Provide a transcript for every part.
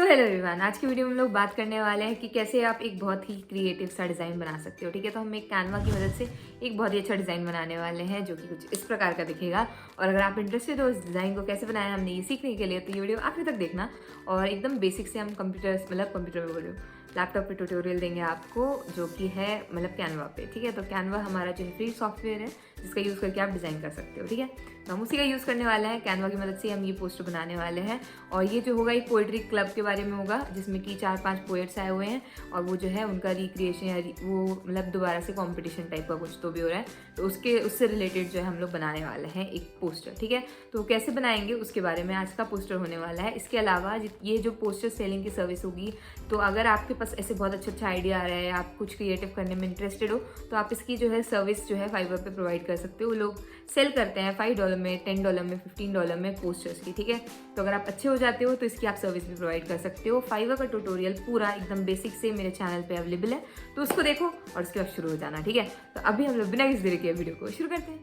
Hello everyone, आज की video में हम लोग बात करने वाले हैं कि कैसे आप एक बहुत ही क्रिएटिव सा डिज़ाइन बना सकते हो। ठीक है, तो हम एक कैनवा की मदद से एक बहुत ही अच्छा डिज़ाइन बनाने वाले हैं जो कि कुछ इस प्रकार का दिखेगा। और अगर आप इंटरेस्टेड हो इस डिज़ाइन को कैसे बनाया हमने ये सीखने के लिए, तो ये वीडियो आखिर तक देखना। और एकदम बेसिक से हम कंप्यूटर में बोल रही हूँ, लैपटॉप पे ट्यूटोरियल देंगे आपको जो कि है कैनवा पे। ठीक है, तो कैनवा हमारा जो है फ्री सॉफ्टवेयर है जिसका यूज़ करके आप डिज़ाइन कर सकते हो। ठीक है, तो हम उसी का यूज़ करने वाले हैं। कैनवा की मदद से हम ये पोस्टर बनाने वाले हैं। और ये जो होगा एक पोएट्री क्लब के बारे में होगा जिसमें कि 4-5 पोएट्स आए हुए हैं और वो जो है उनका रिक्रिएशन या वो दोबारा से कंपटीशन टाइप का कुछ तो भी हो रहा है, तो उससे रिलेटेड जो है हम लोग बनाने वाले हैं एक पोस्टर। ठीक है, तो कैसे बनाएंगे उसके बारे में आज का पोस्टर होने वाला है। इसके अलावा ये जो पोस्टर सेलिंग की सर्विस होगी, तो अगर आपके पास ऐसे बहुत अच्छा आइडिया आ रहा है, आप कुछ क्रिएटिव करने में इंटरेस्टेड हो, तो आप इसकी जो है सर्विस जो है फाइवर पे प्रोवाइड कर सकते हो। वो लोग सेल करते हैं $5 में, $10 में, $15 में पोस्टर्स की। ठीक है, तो अगर आप अच्छे हो जाते हो तो इसकी आप सर्विस भी प्रोवाइड कर सकते हो। फाइवर का ट्यूटोरियल पूरा एकदम बेसिक से मेरे चैनल पे अवेलेबल है, तो उसको देखो और उसके बाद शुरू हो जाना। ठीक है, तो अभी हम लोग बिना किसी देरी के वीडियो को शुरू करते हैं।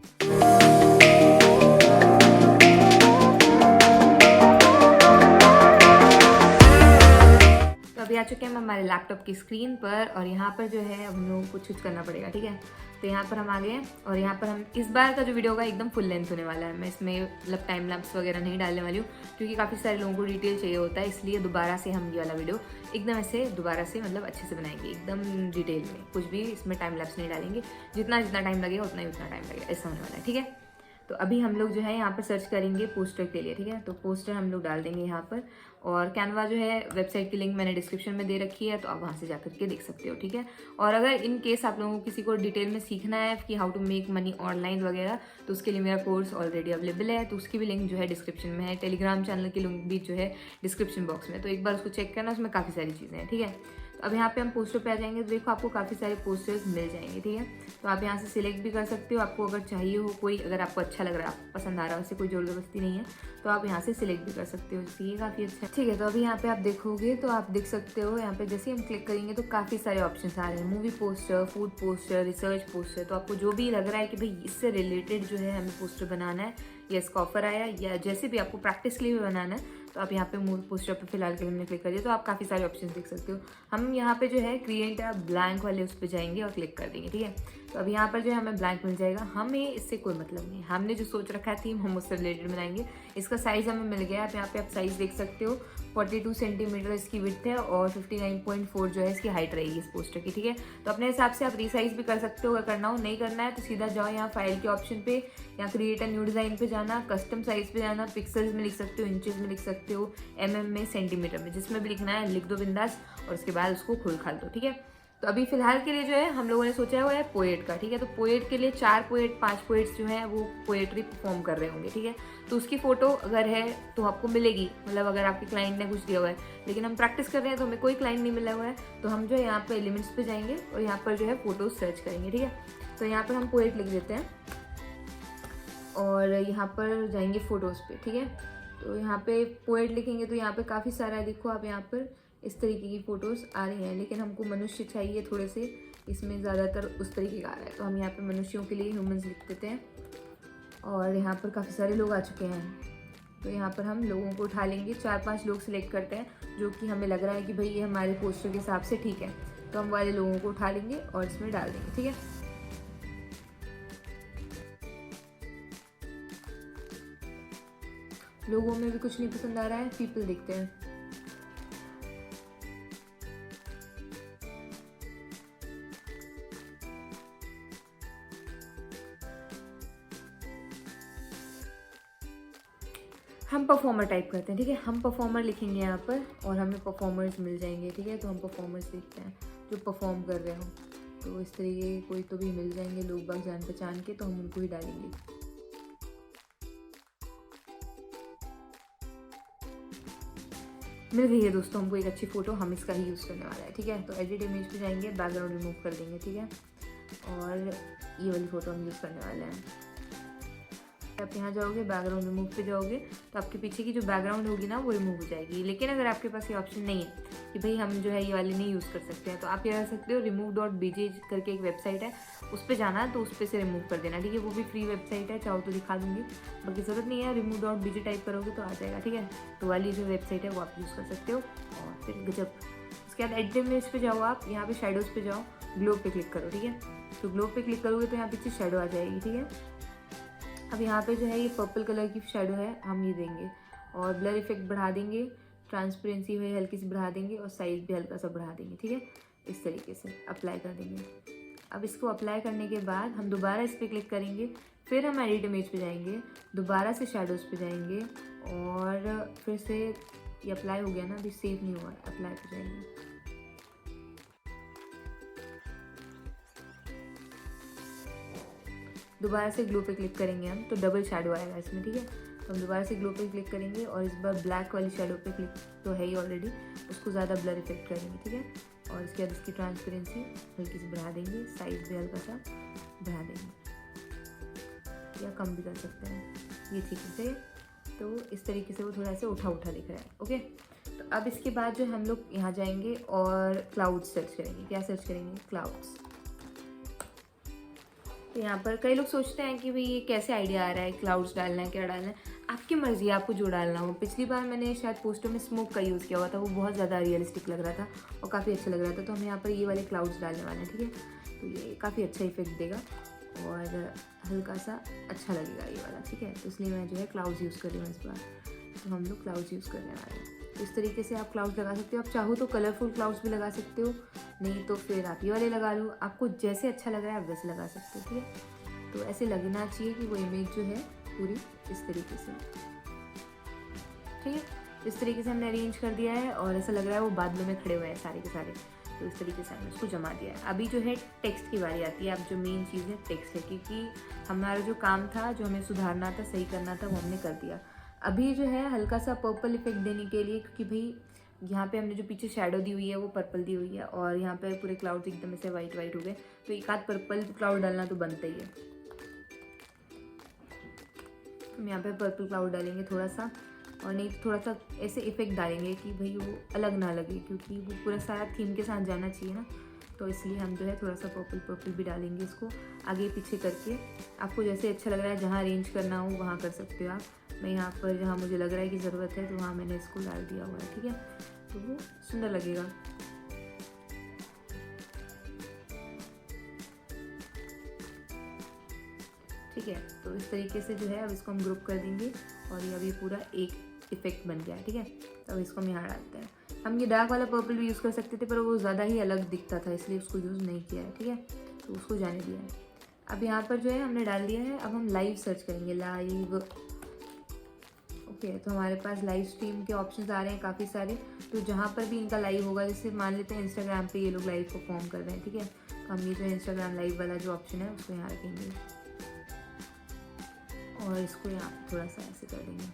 तो अभी आ चुके हैं हम हमारे लैपटॉप की स्क्रीन पर और यहाँ पर जो है हम लोगों को कुछ करना पड़ेगा। ठीक है, तो यहाँ पर हम आ गए हैं और यहाँ पर हम इस बार का जो वीडियो होगा एकदम फुल लेंथ होने वाला है। मैं इसमें टाइम लैप्स वगैरह नहीं डालने वाली हूँ क्योंकि काफ़ी सारे लोगों को डिटेल चाहिए होता है, इसलिए दोबारा से हम ये वाला वीडियो एकदम ऐसे दोबारा से अच्छे से बनाएंगे, एकदम डिटेल में। कुछ भी इसमें टाइम लैप्स नहीं डालेंगे, जितना टाइम लगेगा उतना टाइम लगेगा, ऐसा होने वाला है। ठीक है, तो अभी हम लोग जो है यहाँ पर सर्च करेंगे पोस्टर के लिए। ठीक है, तो पोस्टर हम लोग डाल देंगे यहाँ पर। और कैनवा जो है वेबसाइट की लिंक मैंने डिस्क्रिप्शन में दे रखी है, तो आप वहाँ से जाकर के देख सकते हो। ठीक है, और अगर इन केस आप लोगों को किसी को डिटेल में सीखना है कि how to make money online वगैरह, तो उसके लिए मेरा कोर्स ऑलरेडी अवेलेबल है, तो उसकी भी लिंक जो है डिस्क्रिप्शन में है। टेलीग्राम चैनल की लिंक भी जो है डिस्क्रिप्शन बॉक्स में, तो एक बार उसको चेक करना, उसमें काफ़ी सारी चीज़ें हैं। ठीक है, तो अब यहाँ पे हम पोस्टर पे आ जाएंगे तो देखो आपको काफ़ी सारे पोस्टर्स मिल जाएंगे। ठीक है, तो आप यहाँ से सिलेक्ट भी कर सकते हो, आपको अगर चाहिए हो कोई, अगर आपको अच्छा लग रहा है, आपको पसंद आ रहा है, वैसे कोई ज़बरदस्ती नहीं है, तो आप यहाँ से सिलेक्ट भी कर सकते हो। जैसे ये काफ़ी अच्छा है। ठीक है, तो अभी यहाँ पे आप देखोगे तो आप देख सकते हो यहाँ पे जैसे हम क्लिक करेंगे तो काफ़ी सारे ऑप्शन आ रहे हैं, movie poster, food poster, research poster. तो आपको जो भी लग रहा है कि भाई इससे रिलेटेड जो है हमें पोस्टर बनाना है, या इसका ऑफर आया, या जैसे भी आपको प्रैक्टिस के लिए भी बनाना है, तो आप यहाँ पे मूवी पोस्टर पे फिलहाल के लिए हमने क्लिक कर दिया, तो आप काफ़ी सारे ऑप्शन देख सकते हो। हम यहाँ पे जो है क्रिएट ब्लैंक वाले उस पर जाएंगे और क्लिक कर देंगे। ठीक है, तो अब यहाँ पर जो है हमें ब्लैंक मिल जाएगा। हमें इससे कोई मतलब नहीं, हमने जो सोच रखा है थीम हम उससे रिलेटेड बनाएंगे। इसका साइज़ हमें मिल गया, आप यहाँ पे आप साइज़ देख सकते हो। 42 सेंटीमीटर इसकी विड्थ है और 59.4 जो है इसकी हाइट रहेगी इस पोस्टर की। ठीक है, तो अपने हिसाब से आप रीसाइज भी कर सकते हो, अगर करना हो। नहीं करना है तो सीधा जाओ यहाँ फाइल के ऑप्शन पे, या क्रिएट अ न्यू डिज़ाइन पे जाना, कस्टम साइज पे जाना, पिक्सल्स में लिख सकते हो, इंचेस में लिख सकते हो, mm में, सेंटीमीटर में, जिसमें भी लिखना है लिख दो बिंदास, और उसके बाद उसको खोल खाल दो। ठीक है, तो अभी फिलहाल के लिए जो है हम लोगों ने सोचा हुआ है पोएट का। ठीक है, तो पोएट के लिए 4 पोएट 5 पोएट्स जो हैं वो पोएट्री परफॉर्म कर रहे होंगे। ठीक है, तो उसकी फ़ोटो अगर है तो आपको मिलेगी, अगर आपके क्लाइंट ने कुछ दिया हुआ है। लेकिन हम प्रैक्टिस कर रहे हैं तो हमें कोई क्लाइंट नहीं मिला हुआ है, तो हम जो है यहाँ पर एलिमेंट्स पे जाएंगे और यहाँ पर जो है फोटोज सर्च करेंगे। ठीक है, तो यहाँ पर हम पोएट लिख देते हैं और यहाँ पर जाएंगे फ़ोटोज़ पे। ठीक है, तो यहाँ पे पोएट लिखेंगे तो यहाँ पे काफ़ी सारा है, देखो आप यहाँ पर इस तरीके की फ़ोटोज़ आ रही हैं। लेकिन हमको मनुष्य चाहिए थोड़े से, इसमें ज़्यादातर उस तरीके का आ रहा है, तो हम यहाँ पे मनुष्यों के लिए ह्यूमंस लिख देते हैं। और यहाँ पर काफ़ी सारे लोग आ चुके हैं, तो यहाँ पर हम लोगों को उठा लेंगे। 4-5 लोग सिलेक्ट करते हैं जो कि हमें लग रहा है कि भाई ये हमारे पोस्टर के हिसाब से ठीक है, तो हम वाले लोगों को उठा लेंगे और इसमें डाल देंगे। ठीक है, लोगों में भी कुछ नहीं पसंद आ रहा है, पीपल देखते हैं। हम परफॉर्मर टाइप करते हैं। ठीक है, हम परफॉर्मर लिखेंगे यहाँ पर और हमें परफॉर्मर्स मिल जाएंगे। ठीक है, तो हम परफॉर्मर्स देखते हैं जो परफॉर्म कर रहे हो, तो इस तरीके कोई तो भी मिल जाएंगे लोग बाग जान पहचान के, तो हम उनको ही डालेंगे। मिल गई है दोस्तों हमको एक अच्छी फ़ोटो, हम इसका ही यूज़ करने वाला है। ठीक है, तो एडिट इमेज पे जाएंगे, बैकग्राउंड रिमूव कर देंगे। ठीक है, और ये वाली फ़ोटो हम यूज़ करने वाले हैं। आप यहाँ जाओगे, बैकग्राउंड रिमूव पे जाओगे, तो आपके पीछे की जो बैकग्राउंड होगी ना वो रिमूव हो जाएगी। लेकिन अगर आपके पास ये ऑप्शन नहीं है कि भाई हम जो है ये वाली नहीं यूज़ कर सकते हैं, तो आप क्या कर सकते हो, remove.bj करके एक वेबसाइट है, उस पर जाना, तो उस पर से रिमूव कर देना, ठीक है। वो भी फ्री वेबसाइट है, चाहो तो दिखा दूँगी, बाकी ज़रूरत नहीं है, remove.bj टाइप करोगे तो आ जाएगा, ठीक है। तो वाली जो वेबसाइट है वो आप यूज़ कर सकते हो। और फिर गजब, उसके बाद एडिट इमेज पे जाओ, आप यहाँ पे शेडोज़ पे जाओ, ग्लो पे क्लिक करो, ठीक है। तो ग्लो पे क्लिक करोगे तो यहाँ पीछे शेडो आ जाएगी, ठीक है। अब यहाँ पे जो है ये पर्पल कलर की शेडो है, हम ये देंगे और ब्लर इफेक्ट बढ़ा देंगे, ट्रांसपेरेंसी है हल्की सी बढ़ा देंगे और साइज भी हल्का सा बढ़ा देंगे, ठीक है। इस तरीके से अप्लाई कर देंगे। अब इसको अप्लाई करने के बाद हम दोबारा इस पर क्लिक करेंगे, फिर हम एडिट इमेज पे जाएंगे, दोबारा से शेडोज़ पे जाएंगे और फिर से ये अप्लाई हो गया ना, अभी सेव नहीं हुआ, अप्लाई पे जाएंगे। दोबारा से ग्लो पे क्लिक करेंगे हम, तो डबल शेडो आएगा इसमें, ठीक है। तो हम दोबारा से ग्लो पे क्लिक करेंगे और इस बार ब्लैक वाली शेडो पे क्लिक तो है ही ऑलरेडी, उसको ज़्यादा ब्लर इफेक्ट करेंगे, ठीक है। और इसके बाद इसकी ट्रांसपेरेंसी हल्की सी बढ़ा देंगे, साइज भी हल्का सा बढ़ा देंगे या कम भी कर सकते हैं, ये ठीक से। तो इस तरीके से वो थोड़ा सा उठा उठा दिख रहा है, ओके। तो अब इसके बाद जो हम लोग यहाँ जाएंगे और क्लाउड सर्च करेंगे। क्या सर्च करेंगे? क्लाउड्स। तो यहाँ पर कई लोग सोचते हैं कि भाई ये कैसे आइडिया आ रहा है, क्लाउड्स डालना है, क्या डालना है, आपकी मर्जी है आपको जो डालना हो। पिछली बार मैंने शायद पोस्टर में स्मोक का यूज़ किया हुआ था, वो बहुत ज़्यादा रियलिस्टिक लग रहा था और काफ़ी अच्छा लग रहा था। तो हम यहाँ पर ये वाले क्लाउड्स डालने वाले हैं, ठीक है। तो ये काफ़ी अच्छा इफेक्ट देगा और हल्का सा अच्छा लगेगा ये वाला, ठीक है। तो इसलिए मैं जो है क्लाउड्स यूज़ कर रही हूँ इस बार। तो हम लोग क्लाउड्स यूज़ करने वाले हैं। तो इस तरीके से आप क्लाउड्स लगा सकते हो। आप चाहो तो कलरफुल क्लाउड्स भी लगा सकते हो, नहीं तो फिर आप ये वाले लगा लो, आपको जैसे अच्छा लग रहा है आप वैसे लगा सकते हो, ठीक है। तो ऐसे लगना चाहिए कि वो इमेज जो है पूरी इस तरीके से, ठीक है। इस तरीके से हमने अरेंज कर दिया है और ऐसा लग रहा है वो बादलों में खड़े हुए हैं सारे के सारे। तो इस तरीके से हमने उसको जमा दिया है। अभी जो है टेक्स्ट की बारी आती है। अब जो मेन चीज़ है टेक्स्ट है, क्योंकि हमारा जो काम था, जो हमें सुधारना था, सही करना था, वो हमने कर दिया। अभी जो है हल्का सा पर्पल इफेक्ट देने के लिए, क्योंकि भाई यहाँ पे हमने जो पीछे शेडो दी हुई है वो पर्पल दी हुई है और यहाँ पे पूरे क्लाउड्स एकदम ऐसे वाइट वाइट हो गए, तो एक आध पर्पल क्लाउड डालना तो बनता ही है। हम यहाँ पे पर्पल क्लाउड डालेंगे थोड़ा सा, और नहीं तो थोड़ा सा ऐसे इफेक्ट डालेंगे कि भाई वो अलग ना लगे, क्योंकि वो पूरा सारा थीम के साथ जाना चाहिए ना। तो इसलिए हम जो है थोड़ा सा पर्पल भी डालेंगे इसको आगे पीछे करके। आपको जैसे अच्छा लग रहा है, जहाँ अरेंज करना हो वहाँ कर सकते हो आप। मैं यहाँ पर जहाँ मुझे लग रहा है कि ज़रूरत है तो वहाँ मैंने इसको डाल दिया हुआ है, ठीक है। तो वो सुंदर लगेगा। ठीक है, तो इस तरीके से जो है अब इसको हम ग्रुप कर देंगे और ये अभी पूरा एक इफेक्ट बन गया है, ठीक है। तो अब इसको हम यहाँ डालते हैं। हम ये डार्क वाला पर्पल भी यूज़ कर सकते थे, पर वो ज़्यादा ही अलग दिखता था, इसलिए उसको यूज़ नहीं किया है, ठीक है। तो उसको जाने दिया है। अब यहाँ पर जो है हमने डाल दिया है। अब हम लाइव सर्च करेंगे, लाइव। ओके, तो हमारे पास लाइव स्ट्रीम के ऑप्शंस आ रहे हैं काफ़ी सारे। तो जहाँ पर भी इनका लाइव होगा, जैसे मान लेते हैं इंस्टाग्राम पे ये लोग लाइव परफॉर्म कर रहे हैं, ठीक है। तो हम ये जो इंस्टाग्राम लाइव वाला जो ऑप्शन है उसको यहाँ रखेंगे और इसको यहाँ थोड़ा सा ऐसे कर देंगे।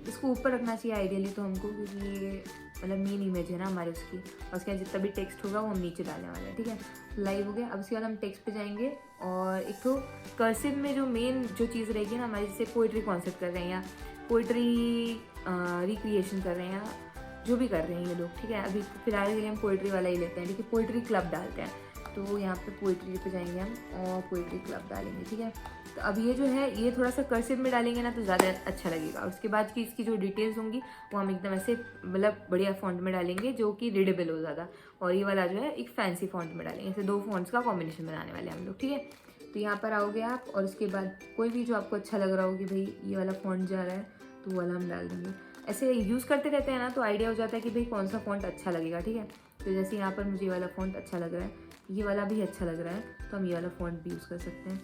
इसको ऊपर रखना चाहिए आइडियली तो हमको, क्योंकि ये मतलब मेन इमेज है ना हमारे उसकी, और उसके बाद जितना भी टेक्स्ट होगा वो हम नीचे डालने वाले हैं, ठीक है। लाइव हो गया। अब उसके बाद हम टेक्स्ट पे जाएंगे और एक तो कर्सिव में जो मेन जो चीज़ रहेगी ना हमारी, जैसे पोइट्री कॉन्सेप्ट कर रहे हैं या पोइट्री रिक्रिएशन कर रहे हैं या जो भी कर रहे हैं ये लोग, ठीक है। अभी फिलहाल के लिए हम पोइट्री वाला ही लेते हैं, ठीक है। पोइट्री क्लब डालते हैं, तो यहाँ पे पोइट्री पे जाएंगे हम और पोइट्री क्लब डालेंगे, ठीक है। तो अब ये जो है ये थोड़ा सा कर्सिव में डालेंगे ना तो ज़्यादा अच्छा लगेगा। उसके बाद की इसकी जो डिटेल्स होंगी वो हम एकदम ऐसे मतलब बढ़िया फॉन्ट में डालेंगे जो कि रीडेबल हो ज़्यादा, और ये वाला जो है एक फैंसी फॉन्ट में डालेंगे। ऐसे दो फॉन्ट्स का कॉम्बिनेशन बनाने वाले हम लोग, ठीक है। तो यहाँ पर आओगे आप और उसके बाद कोई भी जो आपको अच्छा लग रहा हो कि भाई ये वाला फॉन्ट जा रहा है तो वो वाला हम डाल देंगे। ऐसे यूज़ करते रहते हैं ना तो आइडिया हो जाता है कि भाई कौन सा फॉन्ट अच्छा लगेगा, ठीक है। तो जैसे यहाँ पर मुझे ये वाला फॉन्ट अच्छा लग रहा है, ये वाला भी अच्छा लग रहा है, तो हम ये वाला फॉन्ट भी यूज़ कर सकते हैं।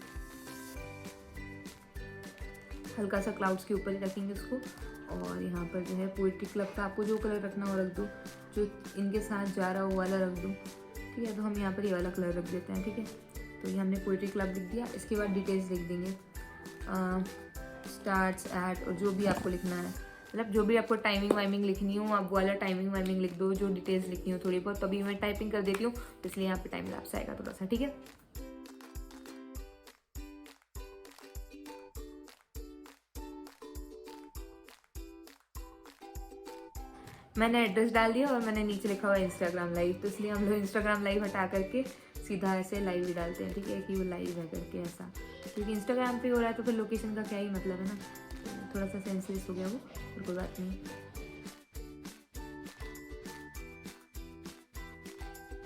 हल्का सा क्लाउड्स के ऊपर ही रखेंगे इसको, और यहाँ पर जो है पोइट्री क्लब का आपको जो कलर रखना हो रख दो, जो इनके साथ जा रहा हो वो वाला रख दो, ठीक है। तो हम यहाँ पर ये वाला कलर रख देते हैं, ठीक है। तो ये हमने पोइट्री क्लब लिख दिया। इसके बाद डिटेल्स लिख देंगे, स्टार्ट्स एट, और जो भी आपको लिखना है, मतलब जो भी आपको टाइमिंग वाइमिंग लिखनी हो आप वाला टाइमिंग वाइमिंग लिख दो, जो डिटेल्स लिखनी हो थोड़ी बहुत। तो अभी मैं टाइपिंग कर देती हूँ तो इसलिए यहाँ पे टाइम लैप्स आएगा थोड़ा सा, ठीक है। मैंने एड्रेस डाल दिया और मैंने नीचे लिखा हुआ है इंस्टाग्राम लाइव, तो इसलिए हम लोग इंस्टाग्राम लाइव हटा करके सीधा ऐसे लाइव ही डालते हैं, ठीक है, कि वो लाइव है करके ऐसा, क्योंकि इंस्टाग्राम पे हो रहा है तो फिर लोकेशन का क्या ही मतलब है ना। तो थोड़ा सा सेंसिटिव हो गया वो, पर कोई बात नहीं।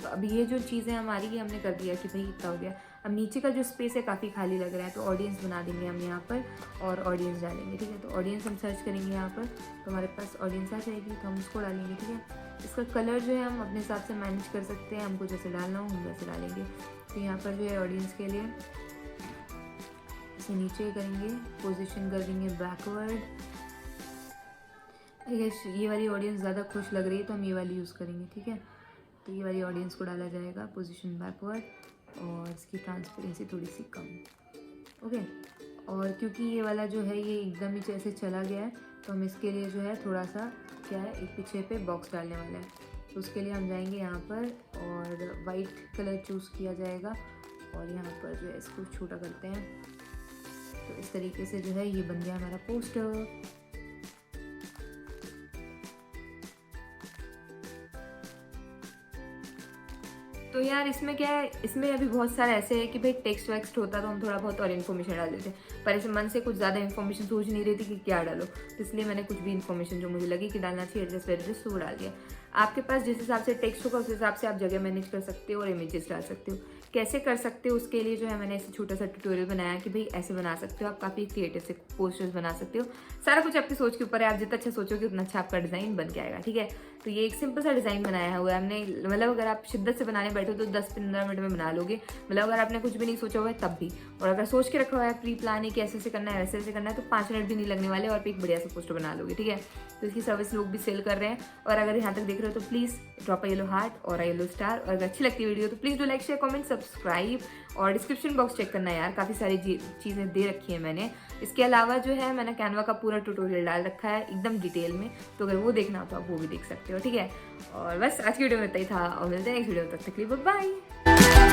तो अब ये जो चीज़ें हमारी ये हमने कर दिया कि भाई इतना हो गया। अब नीचे का जो स्पेस है काफ़ी खाली लग रहा है, तो ऑडियंस बना देंगे हम यहाँ पर और ऑडियंस डालेंगे, ठीक है। तो ऑडियंस हम सर्च करेंगे यहाँ पर, तो हमारे पास ऑडियंस आ जाएगी, तो हम उसको डालेंगे, ठीक है। इसका कलर जो है हम अपने हिसाब से मैनेज कर सकते हैं, हमको जैसे डालना हो हम वैसे डालेंगे। तो यहाँ पर जो है ऑडियंस के लिए इसे नीचे करेंगे, पोजीशन कर देंगे बैकवर्ड। ये वाली ऑडियंस ज़्यादा खुश लग रही है तो हम ये वाली यूज़ करेंगे, ठीक है। तो ये वाली ऑडियंस को डाला जाएगा, पोजीशन बैकवर्ड, और इसकी ट्रांसपेरेंसी थोड़ी सी कम, ओके। और क्योंकि ये वाला जो है ये एकदम ही जैसे चला गया है, तो हम इसके लिए जो है थोड़ा सा क्या है, एक पीछे पे बॉक्स डालने वाला है। तो उसके लिए हम जाएंगे यहाँ पर और वाइट कलर चूज़ किया जाएगा, और यहाँ पर जो है इसको छोटा करते हैं। तो इस तरीके से जो है ये बन गया हमारा पोस्टर। तो यार इसमें क्या है, इसमें अभी बहुत सारा ऐसे है कि भाई टेक्स्ट वेक्स्ट होता तो हम थोड़ा बहुत और इन्फॉर्मेशन डाल देते, पर ऐसे मन से कुछ ज़्यादा इन्फॉर्मेशन सोच नहीं रही थी कि क्या डालो, तो इसलिए मैंने कुछ भी इन्फॉर्मेशन जो मुझे लगी कि डालना चाहिए, एड्रेस वेड्रेस, तो वो डाल दिया। आपके पास जिस हिसाब से टेक्स्ट होगा उस हिसाब से आप जगह मैनेज कर सकते हो और इमेजेस डाल सकते हो। कैसे कर सकते हो उसके लिए जो है मैंने ऐसे छोटा सा ट्यूटोरियल बनाया कि भाई ऐसे बना सकते हो आप, काफ़ी क्रिएटिव से पोस्टर्स बना सकते हो। सारा कुछ आपकी सोच के ऊपर है, आप जितना अच्छा सोचोगे उतना अच्छा आपका डिज़ाइन बन के आएगा, ठीक है। तो ये एक सिंपल सा डिज़ाइन बनाया हुआ है हमने, मतलब अगर आप शिद्दत से बनाने बैठो तो 10-15 मिनट में बना लोगे, मतलब अगर आपने कुछ भी नहीं सोचा हुआ है तब भी, और अगर सोच के रखा हुआ है प्री प्लान है कि ऐसे ऐसे करना है वैसे ऐसे करना है, तो 5 मिनट भी नहीं लगने वाले और आप एक बढ़िया सा पोस्टर बना लोगे, ठीक है। तो इसकी सर्विस लोग भी सेल कर रहे हैं, और अगर यहाँ तक देख रहे हो तो please drop a yellow heart और अ येलो स्टार, और अगर अच्छी लगती है वीडियो तो please do like share comment subscribe, और डिस्क्रिप्शन बॉक्स चेक करना यार, काफ़ी सारी चीज़ें दे रखी है मैंने। इसके अलावा जो है मैंने कैनवा का पूरा ट्यूटोरियल डाल रखा है एकदम डिटेल में, तो अगर वो देखना हो तो आप वो भी देख सकते हो, ठीक है। और बस आज की वीडियो में इतना ही था, और मिलते हैं नेक्स्ट वीडियो में, तब तक के लिए बाय।